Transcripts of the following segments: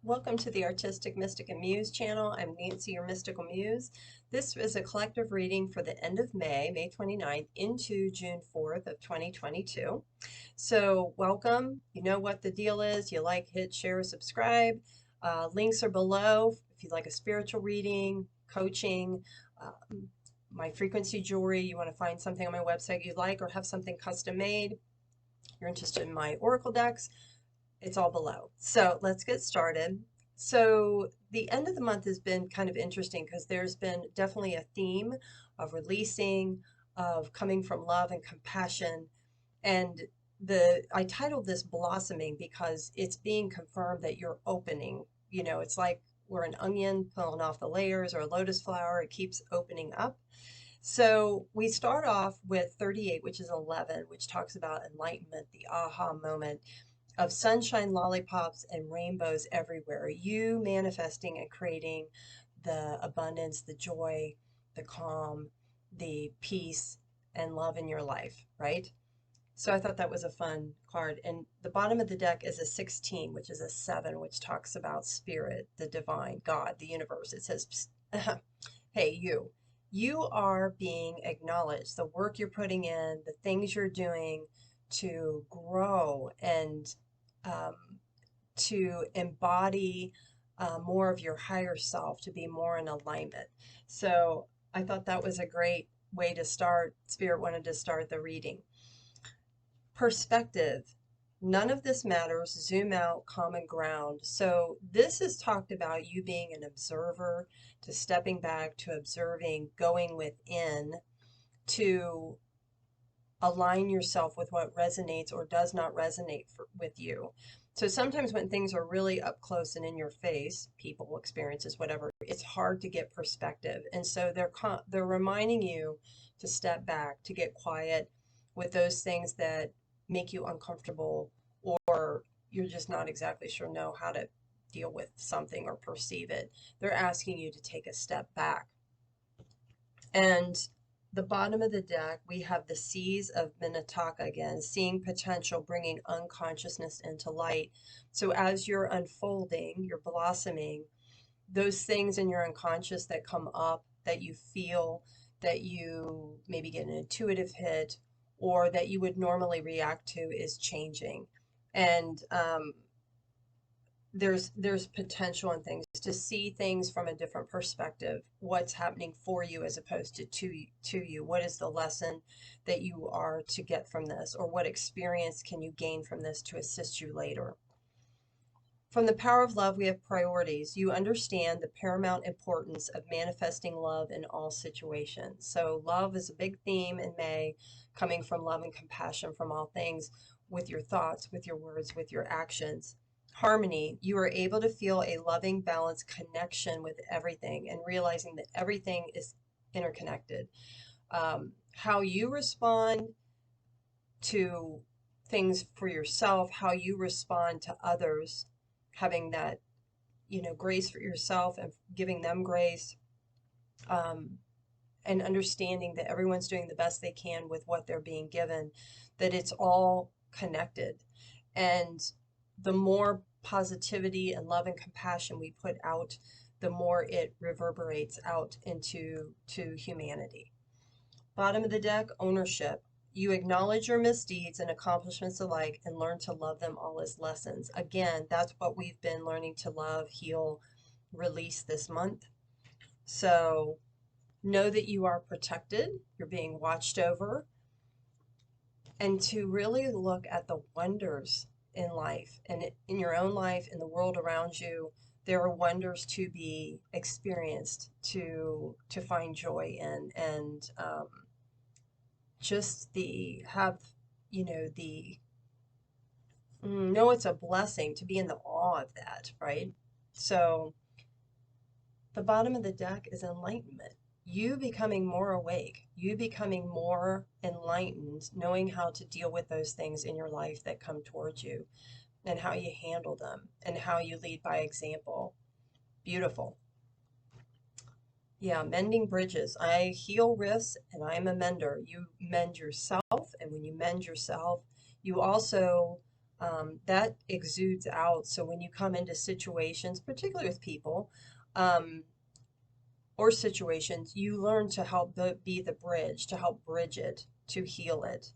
Welcome to the Artistic Mystic Muse channel. I'm Nancy, your mystical muse. This is a collective reading for the end of May, May 29th, into June 4th of 2022. So welcome. You know what the deal is. You like, hit, share, subscribe. Links are below if you'd like a spiritual reading, coaching, my frequency jewelry. You want to find something on my website you like or have something custom made. You're interested in my oracle decks. It's all below. So let's get started. So the end of the month has been kind of interesting because there's been definitely a theme of releasing, of coming from love and compassion. And I titled this blossoming because it's being confirmed that you're opening. You know, it's like we're an onion pulling off the layers or a lotus flower. It keeps opening up. So we start off with 38, which is 11, which talks about enlightenment, the aha moment of sunshine, lollipops, and rainbows everywhere. You manifesting and creating the abundance, the joy, the calm, the peace, and love in your life, right? So I thought that was a fun card. And the bottom of the deck is a 16, which is a 7, which talks about spirit, the divine, God, the universe. It says, hey, you are being acknowledged. The work you're putting in, the things you're doing to grow and um, to embody more of your higher self, to be more in alignment. So I thought that was a great way to start. Spirit wanted to start the reading. Perspective. None of this matters. Zoom out, common ground. So this is talked about you being an observer, to stepping back, to observing, going within, to align yourself with what resonates or does not resonate with you. So sometimes when things are really up close and in your face, people, experiences, whatever, it's hard to get perspective. And so they're reminding you to step back, to get quiet with those things that make you uncomfortable, or you're just not exactly sure know how to deal with something or perceive it. They're asking you to take a step back. And the bottom of the deck, we have the Seas of Minnetonka again, seeing potential, bringing unconsciousness into light. So as you're unfolding, you're blossoming, those things in your unconscious that come up, that you feel, that you maybe get an intuitive hit, or that you would normally react to is changing. And there's potential in things to see things from a different perspective, what's happening for you as opposed to you. What is the lesson that you are to get from this, or what experience can you gain from this to assist you later? From the power of love, we have priorities. You understand the paramount importance of manifesting love in all situations. So love is a big theme in May, coming from love and compassion from all things, with your thoughts, with your words, with your actions. Harmony, you are able to feel a loving, balanced connection with everything and realizing that everything is interconnected. How you respond to things for yourself, how you respond to others, having that, grace for yourself and giving them grace, um, and understanding that everyone's doing the best they can with what they're being given, that it's all connected. And the more positivity and love and compassion we put out, the more it reverberates out into humanity. Bottom of the deck, ownership. You acknowledge your misdeeds and accomplishments alike and learn to love them all as lessons. Again, that's what we've been learning to love, heal, release this month. So know that you are protected, you're being watched over, and to really look at the wonders in life and in your own life, in the world around you. There are wonders to be experienced, to find joy in, and just the have, the know it's a blessing to be in the awe of that, right? So the bottom of the deck is enlightenment. You becoming more awake, you becoming more enlightened, knowing how to deal with those things in your life that come towards you and how you handle them and how you lead by example. Beautiful. Yeah, mending bridges. I heal rifts and I'm a mender. You mend yourself, and when you mend yourself, you also that exudes out. So when you come into situations, particularly with people, um, or situations, you learn to help be the bridge, to help bridge it, to heal it.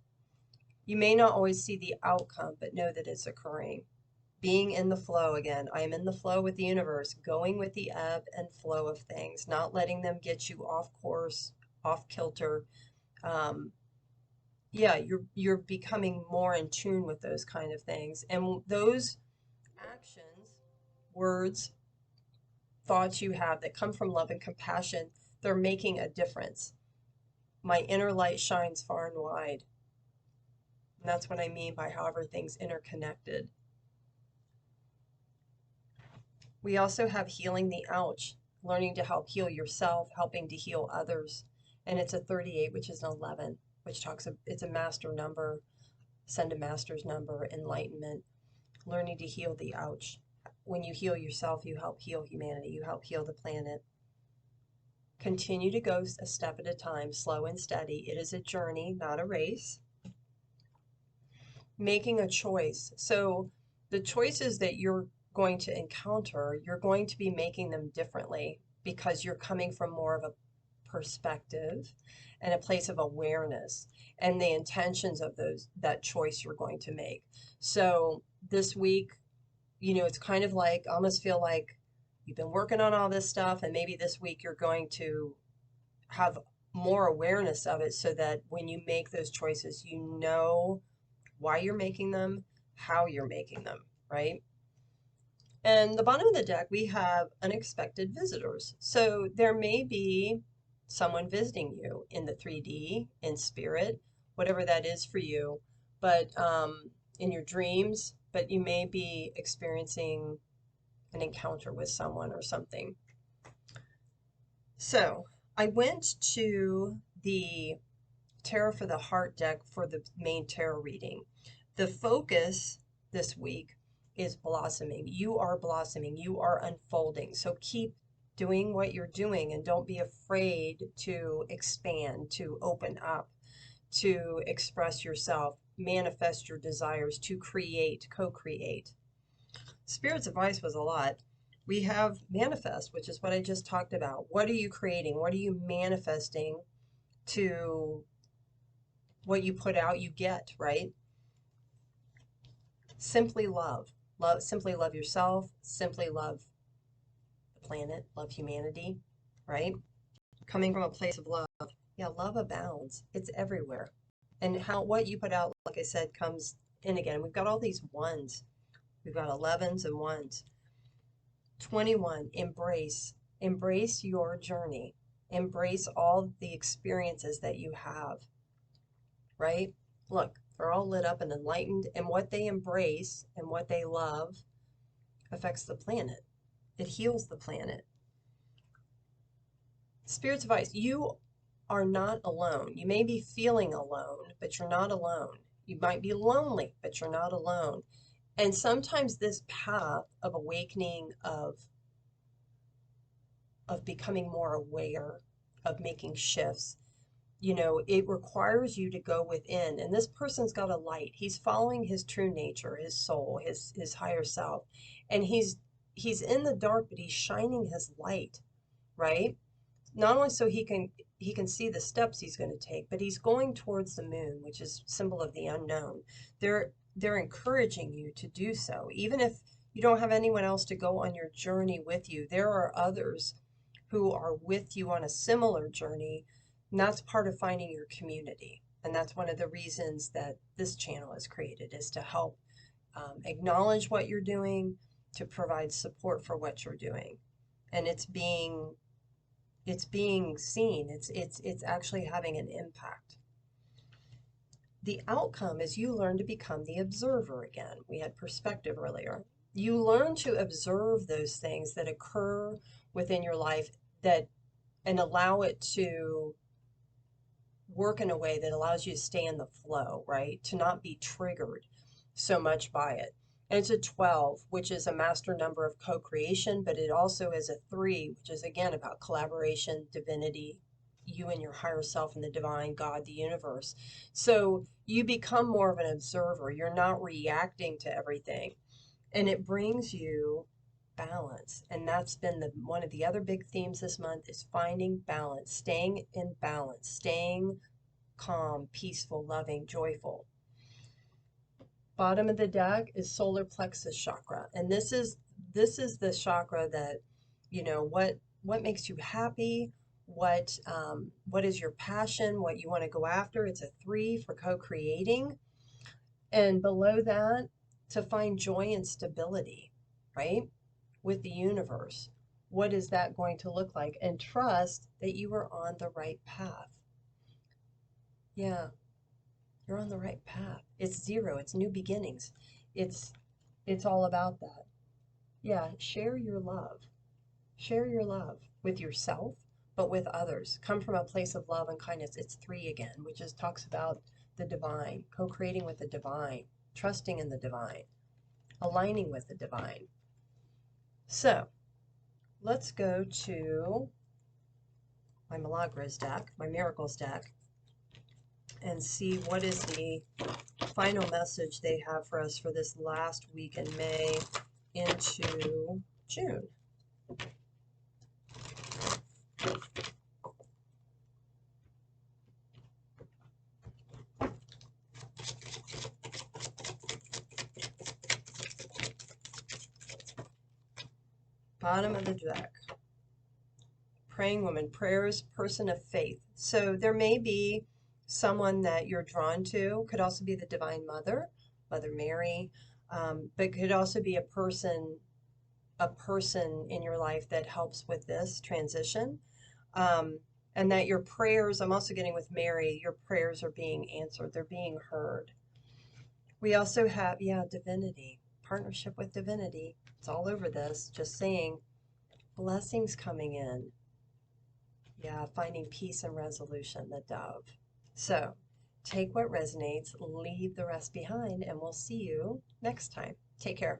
You may not always see the outcome, but know that it's occurring. Being in the flow again. I am in the flow with the universe, going with the ebb and flow of things, not letting them get you off course, off kilter. Um, yeah, you're becoming more in tune with those kind of things. And those actions, words, thoughts you have that come from love and compassion, they're making a difference. My inner light shines far and wide. And that's what I mean by how everything's interconnected. We also have healing the ouch, learning to help heal yourself, helping to heal others. And it's a 38, which is an 11, which it's a master number, send a master's number, enlightenment, learning to heal the ouch. When you heal yourself, you help heal humanity, you help heal the planet. Continue to go a step at a time, slow and steady. It is a journey, not a race. Making a choice. So the choices that you're going to encounter, you're going to be making them differently because you're coming from more of a perspective and a place of awareness and the intentions of that choice you're going to make. So this week, it's kind of like, I almost feel like you've been working on all this stuff, and maybe this week you're going to have more awareness of it so that when you make those choices, you know why you're making them, how you're making them, right? And the bottom of the deck, we have unexpected visitors. So there may be someone visiting you in the 3D, in spirit, whatever that is for you, but in your dreams, but you may be experiencing an encounter with someone or something. So I went to the Tarot for the Heart deck for the main tarot reading. The focus this week is blossoming. You are blossoming. You are unfolding. So keep doing what you're doing and don't be afraid to expand, to open up, to express yourself, manifest your desires, to create, co-create. Spirit's advice was a lot. We have manifest, which is what I just talked about. What are you creating? What are you manifesting to what you put out, you get, right? Simply love. Simply love yourself, simply love the planet, love humanity, right? Coming from a place of love. Yeah, love abounds. It's everywhere. And what you put out, like I said, comes in again. We've got all these ones. We've got 11s and ones. 21, embrace. Embrace your journey. Embrace all the experiences that you have, right? Look, they're all lit up and enlightened, and what they embrace and what they love affects the planet. It heals the planet. Spirit's advice, you are not alone. You may be feeling alone, but you're not alone. You might be lonely, but you're not alone. And sometimes this path of awakening, of becoming more aware, of making shifts, it requires you to go within. And this person's got a light. He's following his true nature, his soul, his higher self. And he's in the dark, but he's shining his light, right? Not only so he can see the steps he's going to take, but he's going towards the moon, which is symbol of the unknown. They're encouraging you to do so. Even if you don't have anyone else to go on your journey with you, there are others who are with you on a similar journey. And that's part of finding your community. And that's one of the reasons that this channel is created, is to help acknowledge what you're doing, to provide support for what you're doing. And it's being seen. It's actually having an impact. The outcome is you learn to become the observer again. We had perspective earlier. You learn to observe those things that occur within your life and allow it to work in a way that allows you to stay in the flow, right? To not be triggered so much by it. And it's a 12, which is a master number of co-creation, but it also is a 3, which is again about collaboration, divinity, you and your higher self and the divine God, the universe. So you become more of an observer. You're not reacting to everything. And it brings you balance. And that's been one of the other big themes this month is finding balance, staying in balance, staying calm, peaceful, loving, joyful. Bottom of the deck is solar plexus chakra. And this is the chakra that, what makes you happy, what is your passion, what you want to go after. It's a 3 for co-creating. And below that, to find joy and stability, right? With the universe. What is that going to look like? And trust that you are on the right path. Yeah, you're on the right path. It's 0, it's new beginnings. It's all about that. Yeah, share your love. Share your love with yourself, but with others. Come from a place of love and kindness. It's 3 again, which is talks about the divine, co-creating with the divine, trusting in the divine, aligning with the divine. So let's go to my Milagros deck, my Miracles deck, and see what is the final message they have for us for this last week in May into June. Bottom of the deck. Praying woman, prayers, person of faith. So there may be someone that you're drawn to, could also be the Divine Mother, Mother Mary, but could also be a person in your life that helps with this transition. And that your prayers, I'm also getting with Mary, your prayers are being answered. They're being heard. We also have, divinity, partnership with divinity. It's all over this, just saying blessings coming in. Yeah, finding peace and resolution, the dove. So take what resonates, leave the rest behind, and we'll see you next time. Take care.